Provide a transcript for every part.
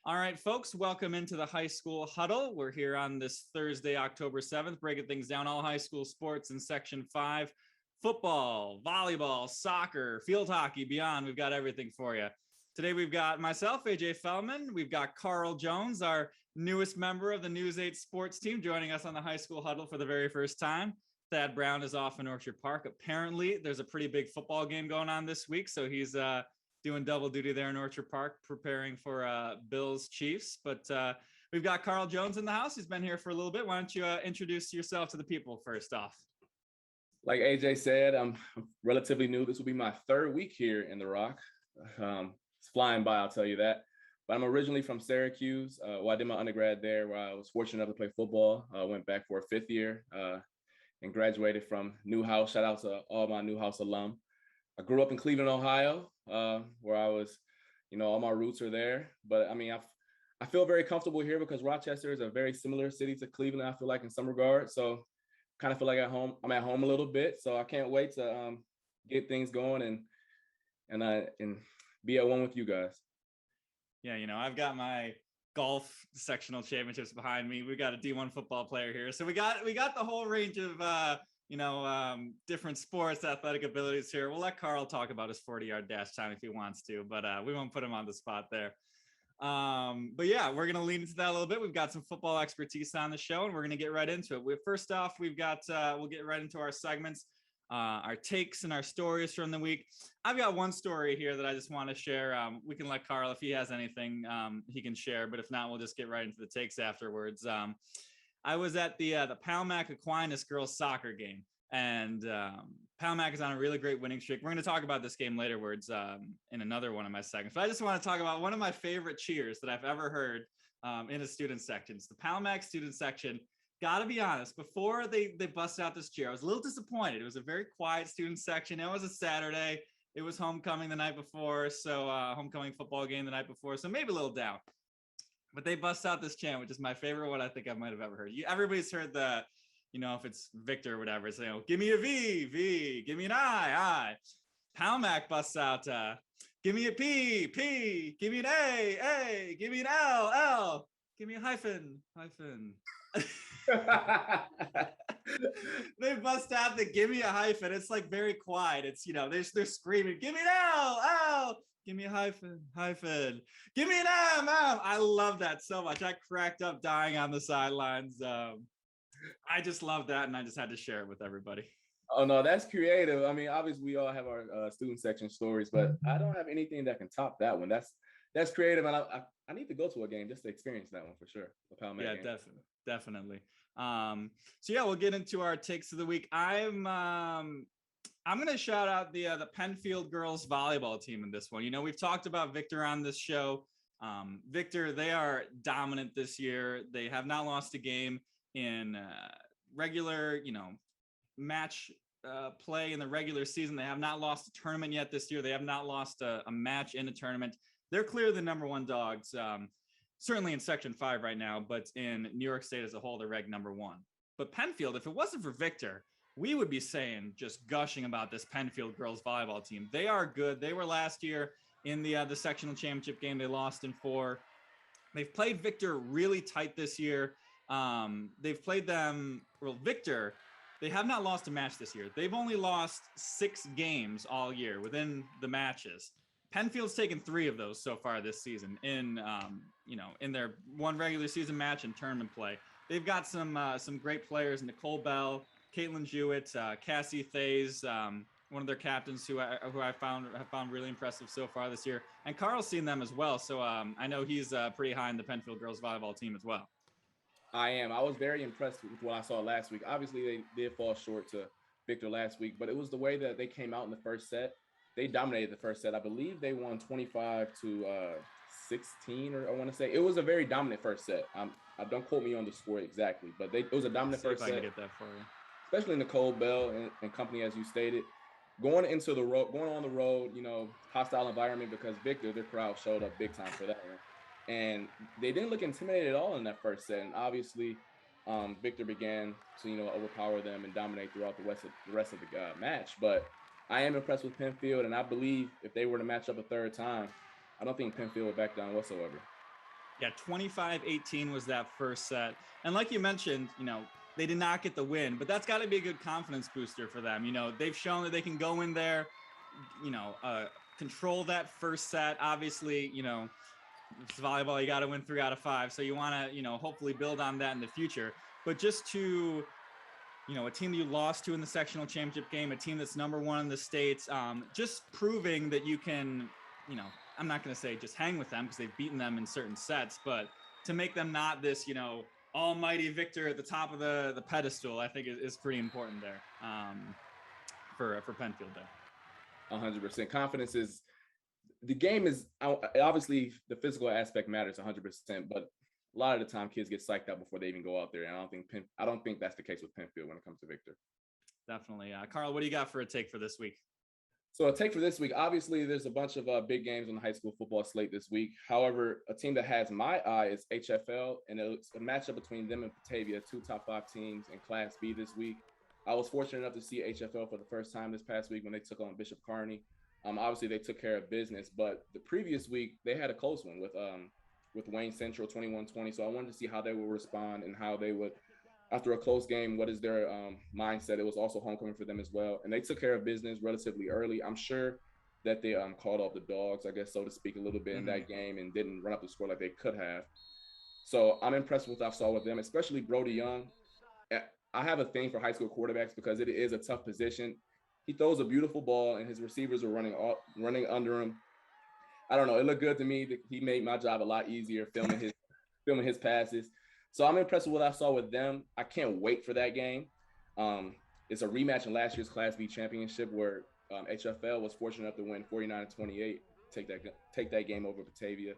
All right, folks, welcome into the High School Huddle. We're here on this Thursday, October 7th, breaking things down, all high school sports in Section 5. Football, volleyball, soccer, field hockey, beyond. We've got everything for you. Today, we've got myself, AJ Fellman. We've got Carl Jones, our newest member of the News 8 sports team, joining us on the High School Huddle for the very first time. Thad Brown is off in Orchard Park. Apparently, there's a pretty big football game going on this week, so he's doing double duty there in Orchard Park, preparing for Bills Chiefs. But we've got Carl Jones in the house. He's been here for a little bit. Why don't you introduce yourself to the people first off? Like AJ said, I'm relatively new. This will be my third week here in the Rock. It's flying by, I'll tell you that. But I'm originally from Syracuse. I did my undergrad there, where I was fortunate enough to play football. I went back for a fifth year and graduated from Newhouse. Shout out to all my Newhouse alum. I grew up in Cleveland, Ohio, where I was, all my roots are there. But I mean, I feel very comfortable here because Rochester is a very similar city to Cleveland, I feel like, in some regards. So kind of feel like I'm at home a little bit. So I can't wait to get things going and be at one with you guys. Yeah, I've got my golf sectional championships behind me. We got a D1 football player here. So we got the whole range of different sports, athletic abilities here. We'll let Carl talk about his 40-yard dash time if he wants to, but we won't put him on the spot there. But yeah, we're going to lean into that a little bit. We've got some football expertise on the show, and we're going to get right into it. First off, we'll get right into our segments, our takes and our stories from the week. I've got one story here that I just want to share. We can let Carl, if he has anything, he can share, but if not, we'll just get right into the takes afterwards. I was at the Palmac Aquinas girls soccer game, and Palmac is on a really great winning streak. We're going to talk about this game laterwards in another one of my segments, but I just want to talk about one of my favorite cheers that I've ever heard in a student section. It's the Palmac student section. Got to be honest, before they busted out this cheer, I was a little disappointed. It was a very quiet student section. It was a Saturday. It was homecoming the night before, so homecoming football game the night before, so maybe a little down. But they bust out this chant, which is my favorite one I think I might have ever heard. Everybody's heard the, if it's Victor or whatever, it's, give me a V, give me an I. Palmac busts out, give me a P, give me an A, give me an L, give me a hyphen. They bust out the give me a hyphen. It's like very quiet. It's, they're screaming, give me an L, give me a hyphen, give me an M. I love that so much. I cracked up dying on the sidelines. I just love that, and I just had to share it with everybody. Oh, no, that's creative. I mean, obviously, we all have our student section stories, but I don't have anything that can top that one. That's creative, and I need to go to a game just to experience that one for sure. The Palmac game. Definitely. So yeah, we'll get into our takes of the week. I'm going to shout out the Penfield girls volleyball team in this one. We've talked about Victor on this show. Victor, they are dominant this year. They have not lost a game in regular, match play in the regular season. They have not lost a tournament yet this year. They have not lost a match in a tournament. They're clearly the number one dogs, certainly in Section 5 right now, but in New York State as a whole, they're ranked number one. But Penfield, if it wasn't for Victor, we would be saying, just gushing about this Penfield girls volleyball team. They are good. They were last year in the sectional championship game. They lost in 4. They've played Victor really tight this year. They've played them, Victor, they have not lost a match this year. They've only lost 6 games all year within the matches. Penfield's taken 3 of those so far this season in their one regular season match and tournament play. They've got some great players: Nicole Bell, Caitlin Jewett, Cassie Thays, one of their captains who I have found really impressive so far this year. And Carl's seen them as well, so I know he's pretty high in the Penfield girls volleyball team as well. I am. I was very impressed with what I saw last week. Obviously, they did fall short to Victor last week, but it was the way that they came out in the first set. They dominated the first set. I believe they won 25-16, or I want to say. It was a very dominant first set. Don't quote me on the score exactly, but it was a dominant first set. I can get that for you. Especially Nicole Bell and company, as you stated. Going on the road, hostile environment, because Victor, their crowd showed up big time for that one. And they didn't look intimidated at all in that first set. And obviously, Victor began to, overpower them and dominate throughout the rest of the match. But I am impressed with Penfield, and I believe if they were to match up a third time, I don't think Penfield would back down whatsoever. Yeah, 25-18 was that first set. And like you mentioned, they did not get the win, but that's got to be a good confidence booster for them. They've shown that they can go in there, you know, uh, control that first set. Obviously, it's volleyball, you got to win 3 out of 5. So you want to, hopefully build on that in the future. But just to, a team that you lost to in the sectional championship game, a team that's #1 in the States, just proving that you can, I'm not going to say just hang with them because they've beaten them in certain sets, but to make them not this, almighty victor at the top of the pedestal, I think is pretty important there for Penfield there. 100%. Confidence is the game is obviously the physical aspect matters 100%, but a lot of the time kids get psyched out before they even go out there. And I don't think that's the case with Penfield when it comes to Victor. Definitely. Carl, what do you got for a take for this week? So a take for this week, obviously there's a bunch of big games on the high school football slate this week. However, a team that has my eye is HFL, and it's a matchup between them and Batavia, 2 top 5 teams in Class B this week. I was fortunate enough to see HFL for the first time this past week when they took on Bishop Kearney. Obviously they took care of business, but the previous week they had a close one with Wayne Central 21-20. So I wanted to see how they would respond and how they would, after a close game, what is their mindset. It was also homecoming for them as well. And they took care of business relatively early. I'm sure that they called off the dogs, I guess, so to speak, a little bit in that game and didn't run up the score like they could have. So I'm impressed with what I saw with them, especially Brody Young. I have a thing for high school quarterbacks because it is a tough position. He throws a beautiful ball and his receivers are running under him. I don't know. It looked good to me that he made my job a lot easier filming his passes. So I'm impressed with what I saw with them. I can't wait for that game. It's a rematch in last year's Class B championship where HFL was fortunate enough to win 49-28, take that game over Batavia.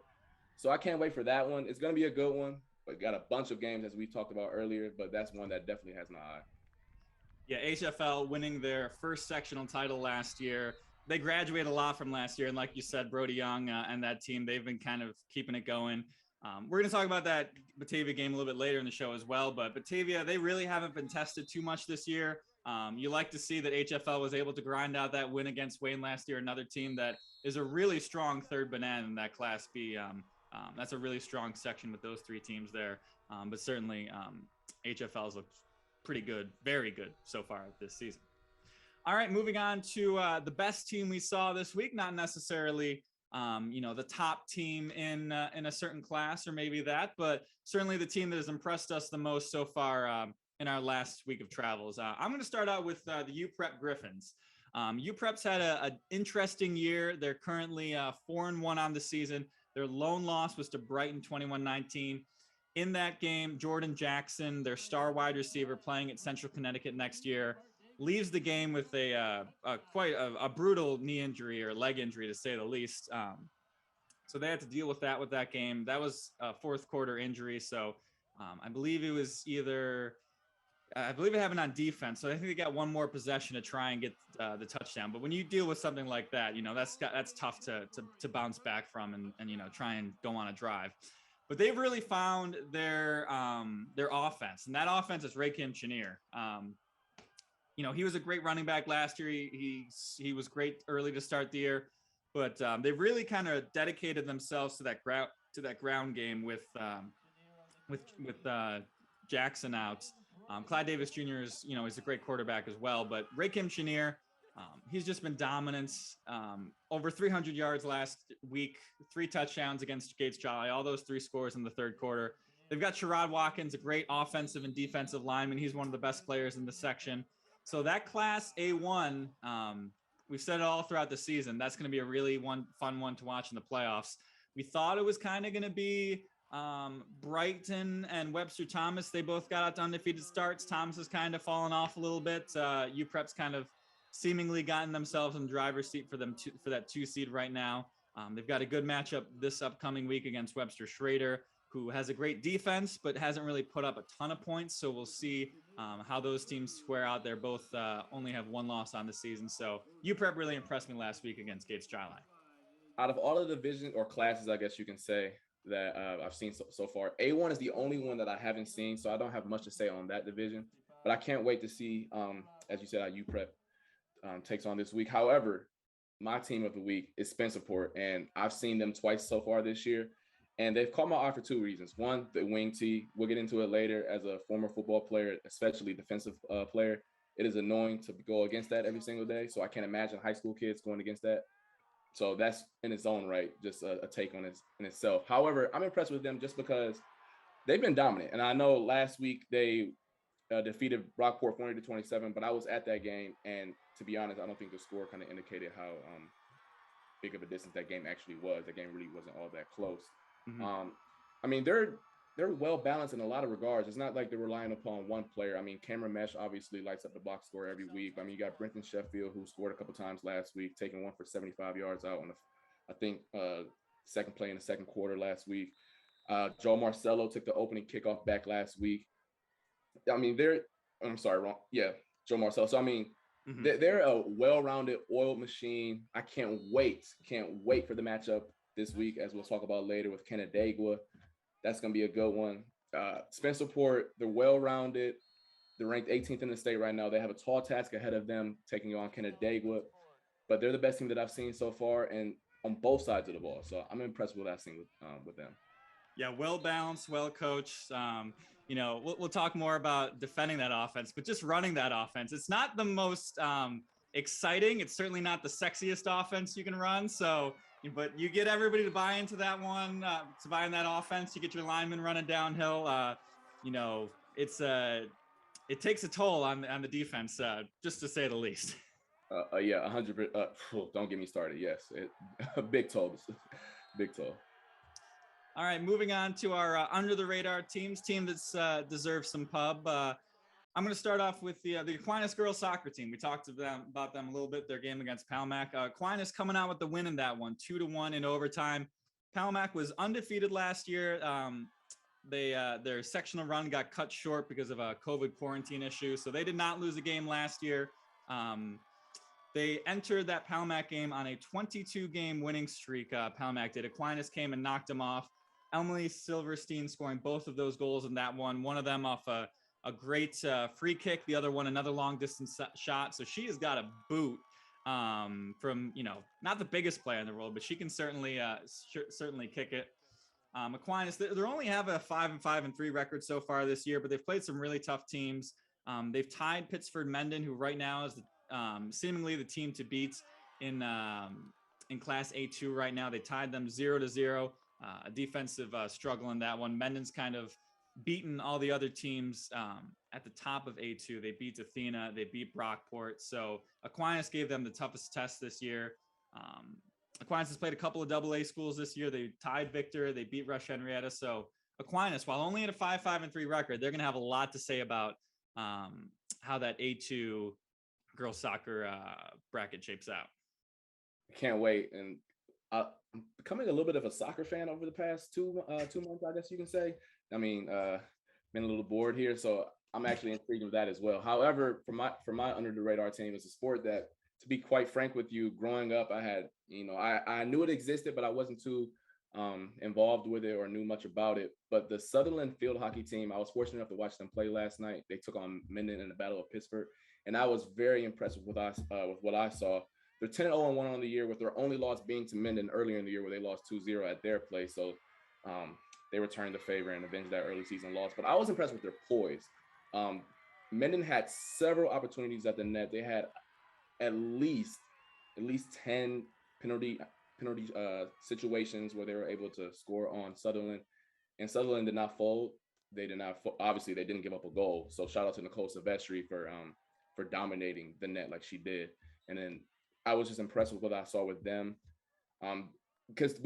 So I can't wait for that one. It's going to be a good one. But got a bunch of games as we talked about earlier, but that's one that definitely has my eye. Yeah, HFL winning their first sectional title last year. They graduated a lot from last year, and like you said, Brody Young and that team, they've been kind of keeping it going. We're going to talk about that Batavia game a little bit later in the show as well, but Batavia, they really haven't been tested too much this year. You like to see that HFL was able to grind out that win against Wayne last year, another team that is a really strong third banana in that Class B. That's a really strong section with those 3 teams there, but certainly HFL's looked pretty good, very good so far this season. All right, moving on to the best team we saw this week, not necessarily the top team in a certain class or maybe that, but certainly the team that has impressed us the most so far in our last week of travels. I'm going to start out with the UPrep Griffins. UPrep's had an interesting year. They're currently 4-1 on the season. Their lone loss was to Brighton 21-19. In that game, Jordan Jackson, their star wide receiver playing at Central Connecticut next year, leaves the game with quite a brutal knee injury or leg injury, to say the least. So they had to deal with that game. That was a 4th quarter injury. So I believe it was I believe it happened on defense. So I think they got one more possession to try and get the touchdown. But when you deal with something like that, that's tough to bounce back from and try and go on a drive. But they've really found their offense, and that offense is Rakim Chenier. He was a great running back last year. He was great early to start the year, but they've really kind of dedicated themselves to that ground game with Jackson out. Clyde Davis Jr. is a great quarterback as well, but Rakim Chenier, he's just been dominant. Over 300 yards last week, 3 touchdowns against Gates Jolly, all those 3 scores in the 3rd quarter. They've got Sherrod Watkins, a great offensive and defensive lineman. He's one of the best players in the section. So that Class A1, we've said it all throughout the season, that's going to be a really fun one to watch in the playoffs. We thought it was kind of going to be Brighton and Webster Thomas. They both got out to undefeated starts. Thomas has kind of fallen off a little bit. UPrep's kind of seemingly gotten themselves in the driver's seat for that 2 seed right now. They've got a good matchup this upcoming week against Webster Schrader, who has a great defense but hasn't really put up a ton of points. So we'll see how those teams square out. They're both only have 1 loss on the season. So UPrep really impressed me last week against Gates Jolly. Out of all of the divisions or classes, I guess you can say, that I've seen so far, A1 is the only one that I haven't seen, so I don't have much to say on that division. But I can't wait to see, as you said, how UPrep takes on this week. However, my team of the week is Spencerport, and I've seen them twice so far this year. And they've caught my eye for two reasons. One, the wing tee. We'll get into it later. As a former football player, especially defensive player, it is annoying to go against that every single day. So I can't imagine high school kids going against that. So that's in its own right, just a take on it in itself. However, I'm impressed with them just because they've been dominant. And I know last week they defeated Rockport 40-27, but I was at that game. And to be honest, I don't think the score kind of indicated how big of a distance that game actually was. That game really wasn't all that close. Mm-hmm. I mean, they're well balanced in a lot of regards. It's not like they're relying upon one player. I mean, Cameron Mesh obviously lights up the box score every week. I mean, you got Brenton Sheffield, who scored a couple times last week, taking one for 75 yards out on I think second play in the second quarter last week. Joe Marcello took the opening kickoff back last week. I mean, Joe Marcello. So I mean, mm-hmm. they're a well-rounded, oiled machine. I can't wait for the matchup this week, as we'll talk about later with Canandaigua. That's going to be a good one. Spencerport, they're well-rounded. They're ranked 18th in the state right now. They have a tall task ahead of them taking on Canandaigua, but they're the best team that I've seen so far, and on both sides of the ball. So I'm impressed with what I've seen with them. Yeah, well-balanced, well-coached. We'll talk more about defending that offense, but just running that offense. It's not the most exciting. It's certainly not the sexiest offense you can run. So, but you get everybody to buy into that one, to buy in that offense. You get your linemen running downhill. It takes a toll on the defense, just to say the least. 100%. Don't get me started. Yes, big toll. Big toll. All right, moving on to our under the radar team that's deserves some pub. I'm going to start off with the Aquinas girls soccer team. We talked about them a little bit, their game against Palmac. Aquinas coming out with the win in that one, 2-1 in overtime. Palmac was undefeated last year. Their sectional run got cut short because of a COVID quarantine issue, so they did not lose a game last year. They entered that Palmac game on a 22-game winning streak. Palmac did. Aquinas came and knocked them off. Emily Silverstein scoring both of those goals in that one of them off a great free kick, the other one another long distance shot. So she has got a boot from, not the biggest player in the world, but she can certainly kick it. Aquinas, they only have a 5-5-3 record so far this year, but they've played some really tough teams. They've tied Pittsford Mendon, who right now is seemingly the team to beat in Class A2 right now. They tied them 0-0. A defensive struggle in that one. Mendon's kind of beaten all the other teams at the top of A2. They beat Athena. They beat Brockport. So Aquinas gave them the toughest test this year. Aquinas has played a couple of AA schools this year. They tied Victor. They beat Rush Henrietta. So Aquinas, while only at a 5-5-3 record, they're going to have a lot to say about how that A2 girls soccer bracket shapes out. I can't wait. And I'm becoming a little bit of a soccer fan over the past 2 months, I guess you can say. I mean, been a little bored here, so I'm actually intrigued with that as well. However, for my under the radar team, it's a sport that, to be quite frank with you, growing up, I had, I knew it existed, but I wasn't too involved with it or knew much about it. But the Sutherland field hockey team, I was fortunate enough to watch them play last night. They took on Mendon in the Battle of Pittsburgh, and I was very impressed with what I saw. They're 10-0-1 on the year, with their only loss being to Mendon earlier in the year, where they lost 2-0 at their place. So they returned the favor and avenged that early season loss. But I was impressed with their poise. Mendon had several opportunities at the net. They had at least 10 penalty situations where they were able to score on Sutherland, and Sutherland did not fold. Obviously they didn't give up a goal. So shout out to Nicole Silvestri for dominating the net like she did. And then I was just impressed with what I saw with them. Because to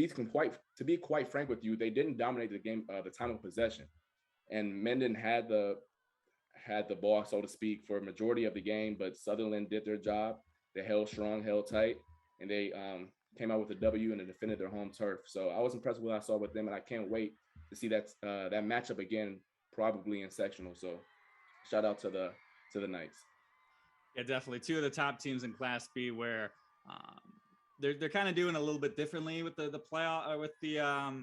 be quite frank with you, they didn't dominate the game, the time of possession, and Mendon had the ball, so to speak, for a majority of the game. But Sutherland did their job. They held strong, held tight, and they came out with a W and they defended their home turf. So I was impressed with what I saw with them, and I can't wait to see that matchup again, probably in sectional. So shout out to the Knights. Yeah, definitely. Two of the top teams in Class B, where they're kind of doing a little bit differently with the playoff, with the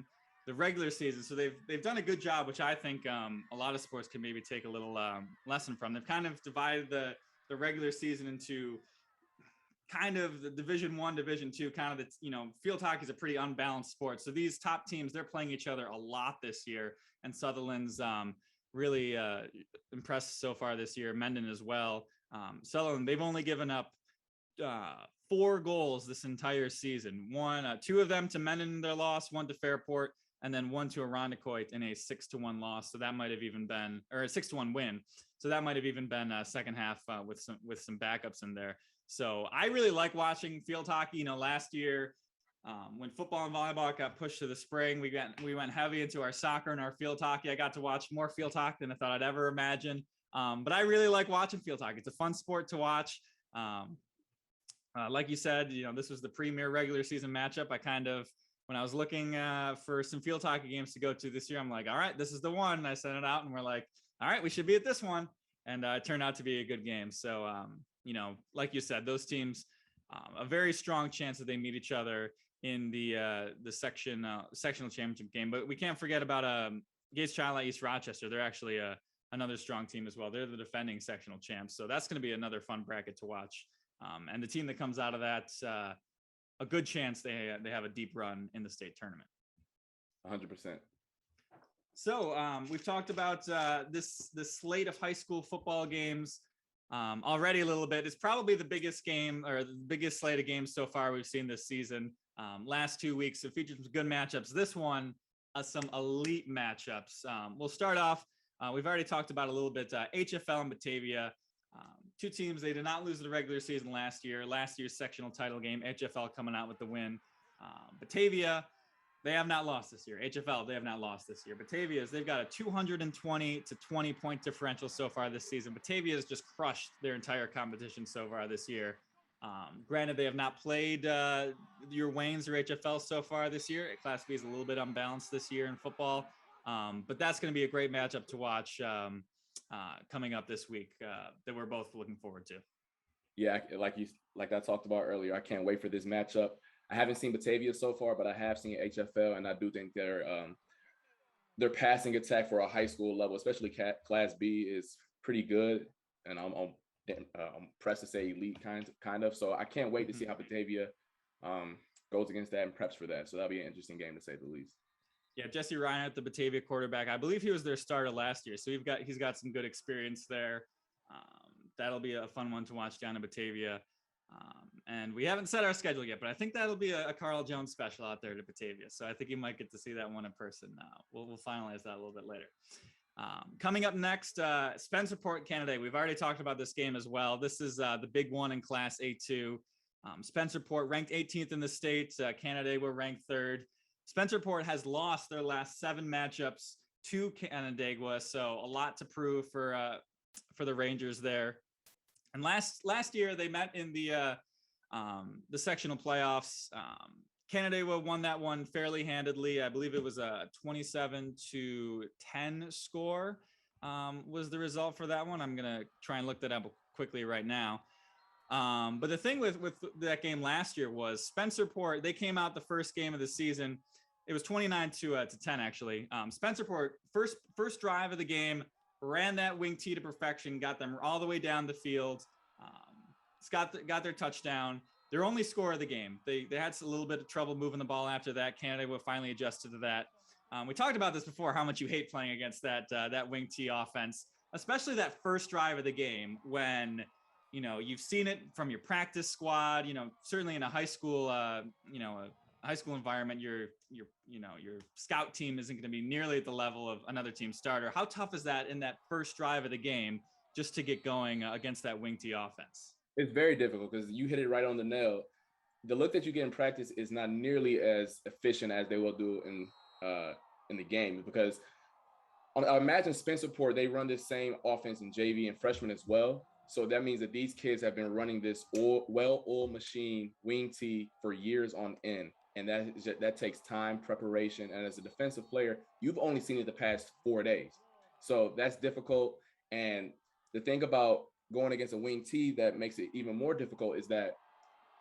regular season. So they've done a good job, which I think a lot of sports can maybe take a little lesson from. They've kind of divided the regular season into kind of the Division I, Division II, kind of the, field hockey is a pretty unbalanced sport. So these top teams, they're playing each other a lot this year. And Sutherland's really impressed so far this year. Mendon as well. Sutherland, they've only given up 4 goals this entire season. 2 of them to Mendon in their loss, 1 to Fairport, and then 1 to Irondequoit in a 6-1 loss. So that might have even been, or a 6-1 win. So that might have even been a second half with some backups in there. So I really like watching field hockey. Last year when football and volleyball got pushed to the spring, we went heavy into our soccer and our field hockey. I got to watch more field hockey than I thought I'd ever imagine. But I really like watching field hockey. It's a fun sport to watch. Like you said, this was the premier regular season matchup. When I was looking for some field hockey games to go to this year, I'm like, all right, this is the one. And I sent it out and we're like, all right, we should be at this one. And it turned out to be a good game. So, like you said, those teams, a very strong chance that they meet each other in the sectional championship game. But we can't forget about Gates Childlight East Rochester. They're actually another strong team as well. They're the defending sectional champs. So that's going to be another fun bracket to watch. And the team that comes out of that, a good chance they have a deep run in the state tournament. 100%. So we've talked about this slate of high school football games already a little bit. It's probably the biggest game or the biggest slate of games so far we've seen this season. Last 2 weeks, it featured some good matchups. This one, some elite matchups. We'll start off. We've already talked about a little bit. HFL and Batavia. 2 teams, they did not lose the regular season last year. Last year's sectional title game, HFL coming out with the win. Batavia, they have not lost this year. HFL, they have not lost this year. Batavia's, they've got a 220 to 20 point differential so far this season. Batavia has just crushed their entire competition so far this year. Granted, they have not played your Waynes or HFL so far this year. Class B is a little bit unbalanced this year in football. But that's going to be a great matchup to watch coming up this week that we're both looking forward to. Yeah, like I talked about earlier, I can't wait for this matchup. I haven't seen Batavia so far, but I have seen HFL, and I do think their passing attack for a high school level, especially Class B, is pretty good. And I'm pressed to say elite kind of. So I can't wait to see how Batavia goes against that and preps for that. So that'll be an interesting game to say the least. Yeah, Jesse Ryan at the Batavia quarterback. I believe he was their starter last year, so he's got some good experience there. That'll be a fun one to watch down in Batavia. And we haven't set our schedule yet, but I think that'll be a Carl Jones special out there to Batavia. So I think you might get to see that one in person. We'll finalize that a little bit later. Coming up next, Spencerport, Canada. We've already talked about this game as well. This is the big one in Class A2. Spencerport ranked 18th in the state. Canada were ranked 3rd. Spencerport has lost their last 7 matchups to Canandaigua, so a lot to prove for the Rangers there. And last year they met in the sectional playoffs. Canandaigua won that one fairly handedly. I believe it was a 27-10 score was the result for that one. I'm gonna try and look that up quickly right now. But the thing with that game last year was Spencerport, they came out the first game of the season. It was 29-10 actually. Spencerport first drive of the game, ran that wing tee to perfection, got them all the way down the field. Got their touchdown. Their only score of the game. They had a little bit of trouble moving the ball after that. Canada would finally adjusted to that. We talked about this before, how much you hate playing against that wing tee offense, especially that first drive of the game when you've seen it from your practice squad. Certainly in a high school high school environment, your scout team isn't going to be nearly at the level of another team's starter. How tough is that in that first drive of the game just to get going against that wing tee offense? It's very difficult because you hit it right on the nail. The look that you get in practice is not nearly as efficient as they will do in the game, because I imagine Spencerport, they run this same offense in JV and freshman as well. So that means that these kids have been running this well-oiled machine wing tee for years on end. And that takes time, preparation. And as a defensive player, you've only seen it the past 4 days. So that's difficult. And the thing about going against a wing tee that makes it even more difficult is that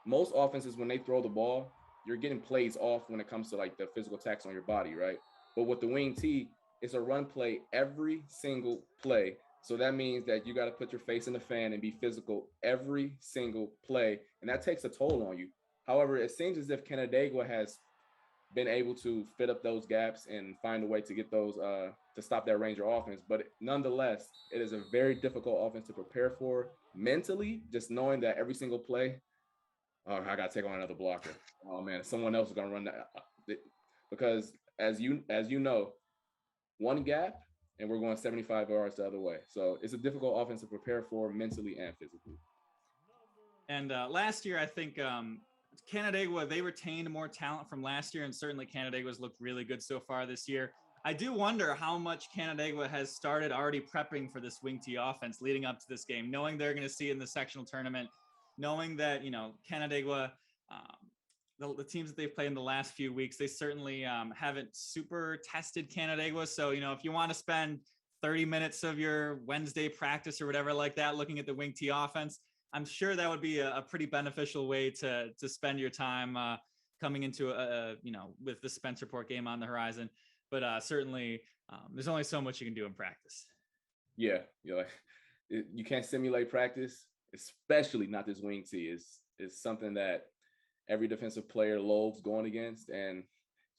most offenses, when they throw the ball, you're getting plays off when it comes to like the physical tax on your body, right? But with the wing tee, it's a run play every single play So that means that you got to put your face in the fan and be physical every single play. And that takes a toll on you. However, it seems as if Canandaigua has been able to fit up those gaps and find a way to get those to stop that Ranger offense. But nonetheless, it is a very difficult offense to prepare for mentally, just knowing that every single play, oh, I got to take on another blocker. Oh man, someone else is going to run that. Because as you know, one gap and we're going 75 yards the other way. So it's a difficult offense to prepare for mentally and physically. And last year, I think Canandaigua, they retained more talent from last year, and certainly Canandaigua's looked really good so far this year. I do wonder how much Canandaigua has started already prepping for this wing T offense leading up to this game, knowing they're going to see it in the sectional tournament, knowing that, Canandaigua, the teams that they've played in the last few weeks, they certainly haven't super tested Canandaigua. So, if you want to spend 30 minutes of your Wednesday practice or whatever like that looking at the wing T offense, I'm sure that would be a pretty beneficial way to spend your time coming into with the Spencerport game on the horizon. But certainly there's only so much you can do in practice. Yeah, you can't simulate practice, especially not this wing T. It's something that every defensive player loathes going against, and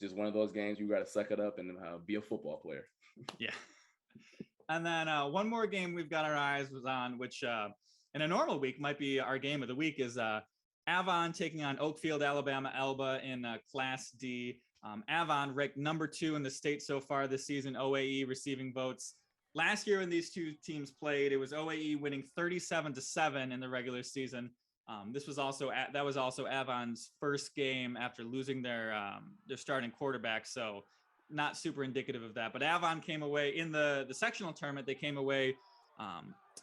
just one of those games you got to suck it up and be a football player. Yeah. And then one more game we've got our eyes on, which in a normal week might be our game of the week, is Avon taking on Oakfield, Alabama, Elba in Class D. Avon ranked number 2 in the state so far this season, OAE receiving votes. Last year when these two teams played, it was OAE winning 37-7 in the regular season. That was also Avon's first game after losing their starting quarterback, so not super indicative of that. But Avon came away in the sectional tournament. They came away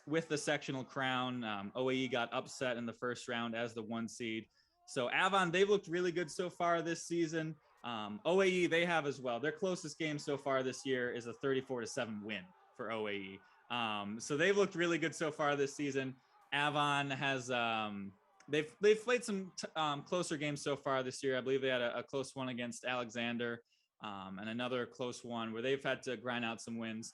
with the sectional crown. OAE got upset in the first round as the 1 seed. So Avon, they've looked really good so far this season. OAE, they have as well. Their closest game so far this year is a 34-7 win for OAE. So they've looked really good so far this season. Avon has they've played some closer games so far this year. I believe they had a close one against Alexander and another close one where they've had to grind out some wins.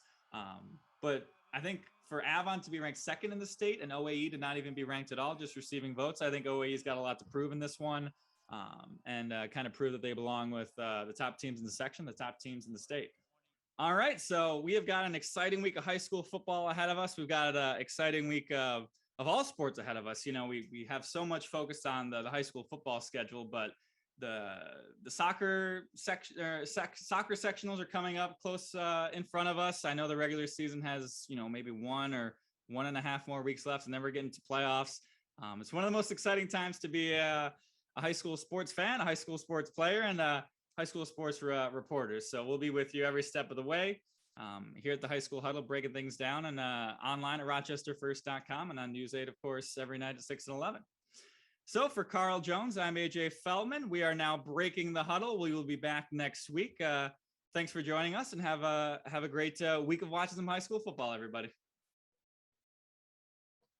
But I think for Avon to be ranked 2nd in the state and OAE to not even be ranked at all, just receiving votes, I think OAE's got a lot to prove in this one and kind of prove that they belong with the top teams in the section, the top teams in the state. All right, so we have got an exciting week of high school football ahead of us. We've got an exciting week of all sports ahead of us. We have so much focused on the high school football schedule, but the soccer soccer sectionals are coming up close in front of us. I know the regular season has maybe 1 or 1.5 more weeks left, and then we're getting to playoffs. It's one of the most exciting times to be a high school sports fan, a high school sports player, and a high school sports reporter. So we'll be with you every step of the way here at the High School Huddle, breaking things down, and online at rochesterfirst.com and on News 8, of course, every night at 6 and 11. So for Carl Jones, I'm AJ Feldman. We are now breaking the huddle. We will be back next week. Thanks for joining us, and have a great week of watching some high school football, everybody.